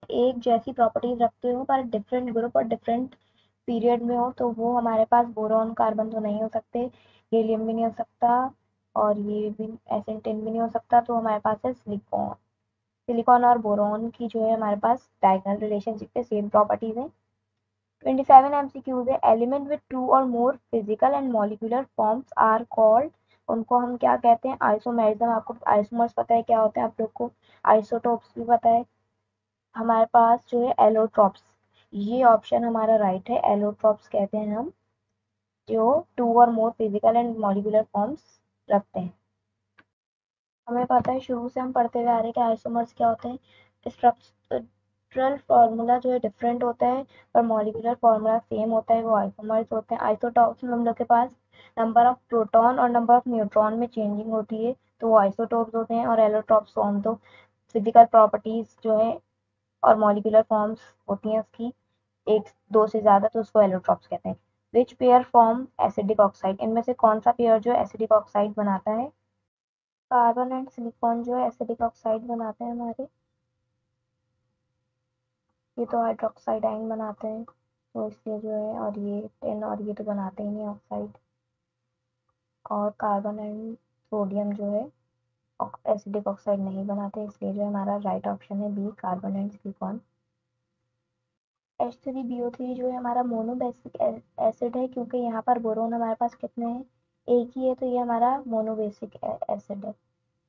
एक जैसी प्रॉपर्टीज रखते हो पर डिफरेंट ग्रुप और डिफरेंट पीरियड में हो, तो वो हमारे पास बोरॉन कार्बन तो नहीं हो सकते, हीलियम भी नहीं हो सकता, और ये भी एसिड भी नहीं हो सकता, तो हमारे पास है सिलिकॉन। सिलिकॉन और बोरॉन की जो है हमारे पास डायगोनल रिलेशनशिप पे सेम प्रॉपर्टीज हैं। 27 एमसीक्यूज है। एलिमेंट विद टू और more physical and molecular forms are called, उनको हम क्या कहते हैं? आइसोमेरिज्म। आपको आइसोमर्स पता है क्या होता है आप लोग को? आइसोटोप्स भी पता है। हमारे पास जो है एलोट्रॉप्स, ये ऑप्शन हमारा राइट है। एलोट्रॉप्स कहते हैं हम जो टू और more physical and molecular forms रखते हैं। हमें पता है, शुरू से हम पढ़ते हुए आ रहे हैं कि आइसोमर्स क्या होते हैं। स्ट्रक्चरल फार्मूला जो है डिफरेंट होता है पर मॉलिक्यूलर फार्मूला सेम होता है, वो आइसोमर्स होते हैं। आइसोटॉप्स में हम लोग के पास नंबर ऑफ प्रोटॉन और नंबर ऑफ न्यूट्रॉन में चेंजिंग होती है, तो वो आइसोटॉप्स होते हैं। और एलोट्रॉप्स फॉर्म तो फिजिकल प्रॉपर्टीज जो है और मॉलिक्यूलर फॉर्म्स होती हैं उसकी एक दो से ज्यादा, तो उसको एलोट्रॉप्स कहते हैं। Which pair form acidic oxide, इनमें से कौन सा पेयर जो है एसिडिक ऑक्साइड बनाता है? कार्बन एंड सिलिकॉन जो है एसिडिक ऑक्साइड बनाते हैं हमारे। ये तो हाइड्रोक्साइड आयन बनाते हैं, तो इसलिए जो है, और ये टेन और ये तो बनाते ही नहीं ऑक्साइड। और कार्बन एंड सोडियम जो है एसिडिक ऑक्साइड नहीं बनाते, इसलिए जो हमारा राइट ऑप्शन है B, carbon and silicon. H3BO3 जो है हमारा मोनोबेसिक एसिड है, क्योंकि यहाँ पर बोरोन हमारे पास कितने हैं? एक ही है, तो ये हमारा मोनोबेसिक एसिड है।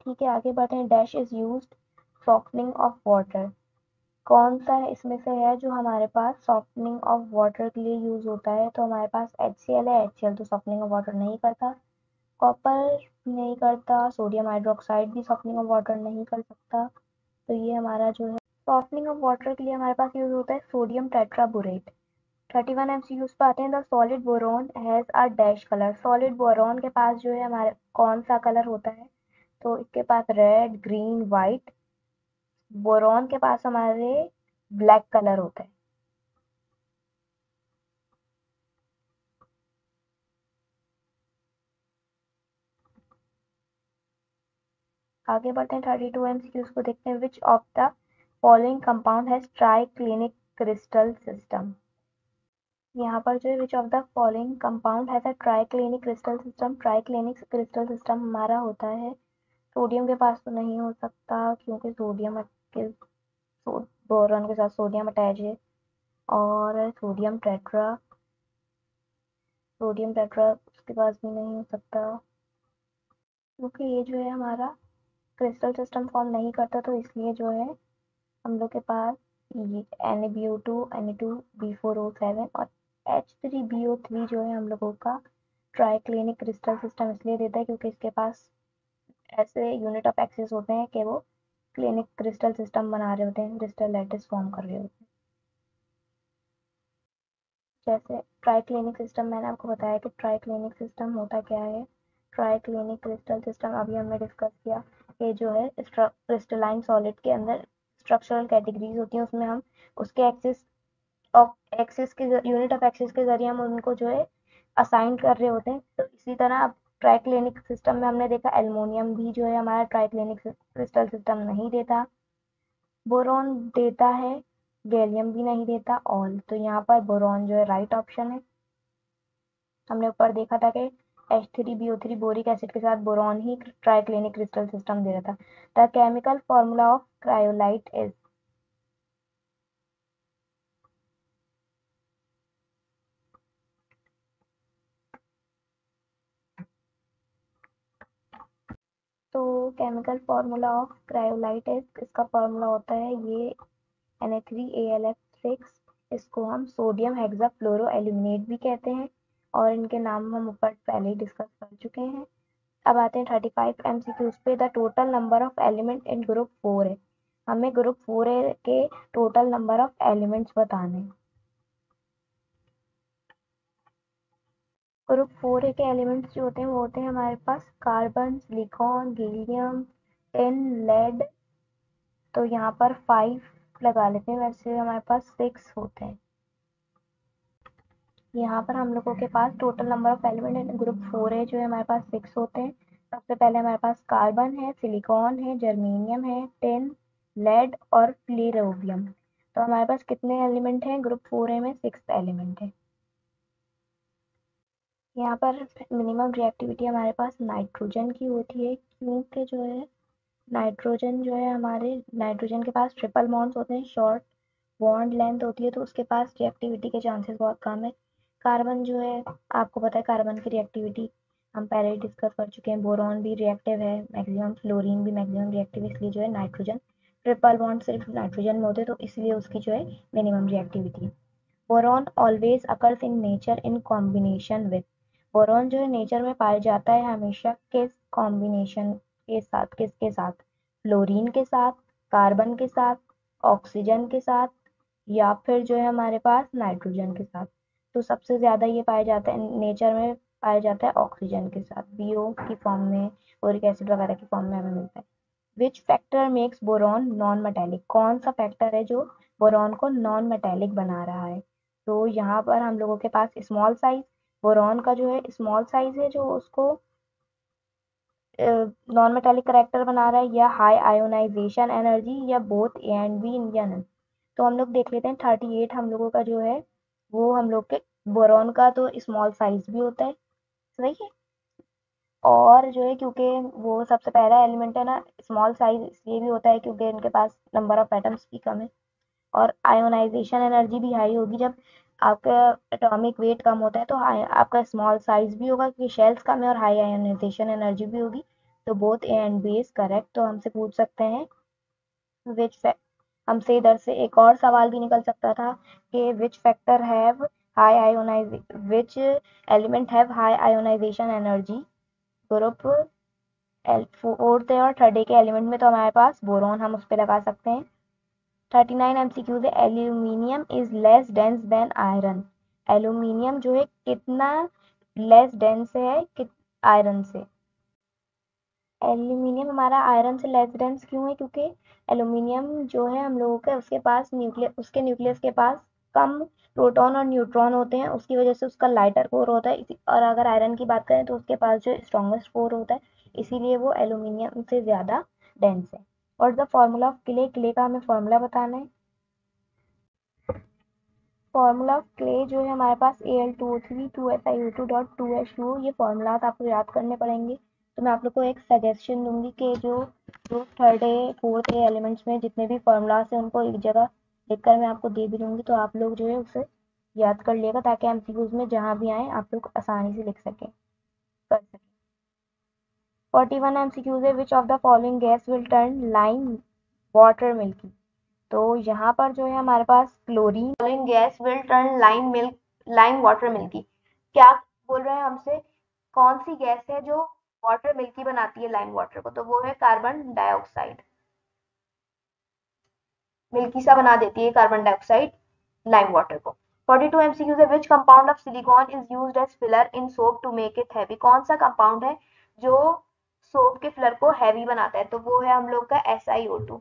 ठीक है, आगे बढ़ते हैं। Dash is used softening of water, कौन सा है इसमें से है जो हमारे पास सॉफ्टनिंग ऑफ वाटर के लिए यूज होता है? तो हमारे पास HCl है। HCl तो सॉफ्टनिंग ऑफ वाटर नहीं करता। कॉपर नहीं करता। सोडियम हाइड्रोक्साइड भी सॉफ्टनिंग ऑफ वाटर नहीं कर सकता, तो ये हमारा जो है सॉफ्टनिंग ऑफ वाटर के लिए हमारे पास यूज होता है सोडियम टेट्राबोरेट। 31 एमसीक्यूज पे आते हैं। The solid boron has a dash colour, solid boron के पास जो है हमारे कौन सा कलर होता है? तो इसके पास रेड, ग्रीन, व्हाइट। बोरोन के पास हमारे ब्लैक कलर होता है। आगे बढ़ते हैं, 32 एमसीक्यूज को देखते हैं। विच of the following compound has triclinic crystal system, यहाँ पर जो है which of the following compound has a triclinic crystal system. Triclinic crystal system हमारा होता है, सोडियम के पास तो नहीं हो सकता क्योंकि सोडियम के बोरॉन के साथ सोडियम अटैच है। और सोडियम टेट्रा उसके पास भी नहीं हो सकता, क्योंकि ये जो है हमारा क्रिस्टल सिस्टम फॉर्म नहीं करता, तो इसलिए जो है हम लोग के पास Na2BO2 Na2B4O7 और H3BO3 जो है हम लोगों का ट्राइक्लिनिक क्रिस्टल सिस्टम इसलिए देता है क्योंकि इसके पास ऐसे यूनिट ऑफ एक्सिस होते हैं कि वो क्लिनिक क्रिस्टल सिस्टम बना रहे होते हैं, क्रिस्टल लैटिस फॉर्म कर रहे होते हैं। जैसे ट्राइक्लिनिक सिस्टम, मैंने आपको बताया कि ट्राइक्लिनिक सिस्टम होता क्या है। ट्राइक्लिनिक क्रिस्टल सिस्टम अभी हमने डिस्कस किया, ये जो है क्रिस्टलाइन सॉलिड के अंदर स्ट्रक्चरल कैटेगरीज होती हैं, उसमें हम उसके एक्सिस के यूनिट ऑफ एक्सिस के जरिए हम उनको जो है असाइन कर रहे होते हैं। तो इसी तरह अब ट्राइक्लिनिक सिस्टम में हमने देखा एल्युमिनियम भी जो है हमारा ट्राइक्लिनिक क्रिस्टल सिस्टम नहीं देता। बोरॉन देता है, गैलियम भी नहीं देता ऑल, तो यहाँ पर बोरॉन जो है राइट ऑप्शन है। हमने ऊपर देखा था कि H3BO3 बोरिक एसिड के साथ बोरॉन ही ट्राइक्लिनिक क्रिस्टल सिस्टम दे रहा था। The chemical formula of cryolite is, तो chemical formula of cryolite is, इसका फॉर्मूला होता है ये Na3AlF6। इसको हम सोडियम हेक्साफ्लोरो एल्यूमिनेट भी कहते हैं, और इनके नाम हम ऊपर पहले ही डिस्कस कर चुके हैं। अब आते हैं 35 एमसीक्यूज पे। The total number of element in group 4 है, हमें ग्रुप 4 के टोटल नंबर ऑफ एलिमेंट्स बताने हैं। ग्रुप 4 के एलिमेंट्स जो होते हैं वो होते हैं हमारे पास carbon, silicon, gallium, tin, lead. तो यहाँ पर 5 लगा लेते हैं, वैसे हमारे पास 6 होते हैं। यहाँ पर हम लोगों के पास total number of element in group 4 है जो है हमारे पास 6 होते हैं। सबसे पहले हमारे पास कार्बन है, सिलिकॉन है, जर्मेनियम है, टिन, लेड और प्लेरोबियम। तो हमारे पास कितने एलिमेंट हैं ग्रुप 4A में? 6 एलिमेंट है। यहाँ पर मिनिमम रिएक्टिविटी हमारे पास नाइट्रोजन की होती है, क्योंकि जो है नाइट्रोजन जो है हमारे नाइट्रोजन के पास ट्रिपल बॉन्ड्स होते हैं, शॉर्ट बॉन्ड लेंथ होती है, तो उसके पास रिएक्टिविटी के चांसेस बहुत कम है। कार्बन जो है आपको पता है कार्बन की रिएक्टिविटी हम पहले ही डिस्कस कर चुके हैं। बोरॉन भी रिएक्टिव है मैक्सिमम, फ्लोरीन भी मैक्सिमम रिएक्टिव, इसलिए जो है नाइट्रोजन ट्रिपल बॉन्ड सिर्फ नाइट्रोजन में होते हैं, तो इसलिए उसकी जो है minimum reactivity. Boron always occurs in nature in combination with, boron जो है नेचर में पाया जाता है हमेशा किस कॉम्बिनेशन के साथ, किसके साथ? फ्लोरीन के साथ, कार्बन के साथ, ऑक्सीजन के साथ, या फिर जो है हमारे पास नाइट्रोजन के साथ। तो सबसे ज्यादा ये पाया जाता है नेचर में, पाया जाता है ऑक्सीजन के साथ, बीओ की फॉर्म में, बोरिक एसिड वगैरह की फॉर्म में हमें मिलता है। Which factor makes boron non metallic, कौन सा फैक्टर है जो बोरॉन को नॉन मेटेलिक बना रहा है? तो यहाँ पर हम लोगों के पास स्मॉल साइज, बोरॉन का जो है स्मॉल साइज है जो उसको नॉन मेटेलिक करेक्टर बना रहा है, या हाई आयोनाइजेशन एनर्जी, या बोथ ए एंड बी, या नन। तो हम लोग देख लेते हैं 38 हम लोगों का जो है वो हम लोग के बोरॉन का तो स्मॉल साइज भी होता है, सही है। और जो है क्योंकि वो सबसे पहला एलिमेंट है ना, स्मॉल साइज इसलिए भी होता है क्योंकि इनके पास नंबर ऑफ एटम्स भी कम है। और आयोनाइजेशन एनर्जी भी हाई होगी, जब आपका एटॉमिक वेट कम होता है तो आपका स्मॉल साइज भी होगा क्योंकि शेल्स कम है, और हाई आयोनाइजेशन एनर्जी भी होगी। तो both A and B is correct. तो हमसे पूछ सकते हैं विच, हमसे इधर से एक और सवाल भी निकल सकता था कि which factor have high ionize, which element have high ionization energy? Group fourth और थर्ड के एलिमेंट में तो हमारे पास बोरॉन, हम उस पर लगा सकते हैं। 39 एमसीक्यू है, aluminium is less dense then iron, aluminium जो है कितना लेस डेंस है आयरन से? एल्यूमिनियम हमारा आयरन से लेस डेंस क्यों है? क्योंकि एल्यूमिनियम जो है हम लोगों के उसके पास न्यूक्लियस, उसके न्यूक्लियस के पास कम प्रोटॉन और न्यूट्रॉन होते हैं, उसकी वजह से उसका लाइटर कोर होता है। और अगर आयरन की बात करें तो उसके पास जो स्ट्रॉन्गेस्ट कोर होता है, इसीलिए वो एल्यूमिनियम से ज़्यादा डेंस है। और the formula of clay, clay का हमें फॉर्मूला बताना है। फॉर्मूला ऑफ क्ले जो है हमारे पास Al2O3 2SiO2.2H2O, ये फॉर्मूलाज आपको याद करने पड़ेंगे। तो मैं आप लोग को एक सजेशन दूंगी कि जो जो third A fourth A elements में जितने भी फॉर्मूलाज हैं उनको एक जगह लिखकर मैं आपको दे भी दूंगी, तो आप लोग जो है उसे याद कर लिएगा ताकि एमसीक्यूज में जहाँ भी आए आप लोग आसानी से लिख सकें, कर सकें। 41 एमसीक्यूज है, which of the following gas will turn lime water milky? तो यहाँ पर जो है हमारे पास chlorine gas will turn lime water milky. क्या बोल रहे हैं हमसे? कौन सी गैस है जो वाटर मिल्की बनाती है लाइम वाटर को? तो वो है कार्बन डाइऑक्साइड, मिल्की सा बना देती है कार्बन डाइऑक्साइड लाइम वाटर को। 42 एमसीक्यू है, which compound of silicon is used as filler in soap to make it heavy? कौन सा कंपाउंड है जो सोप के फिलर को हैवी बनाता है? तो वो है हम लोग का SiO2।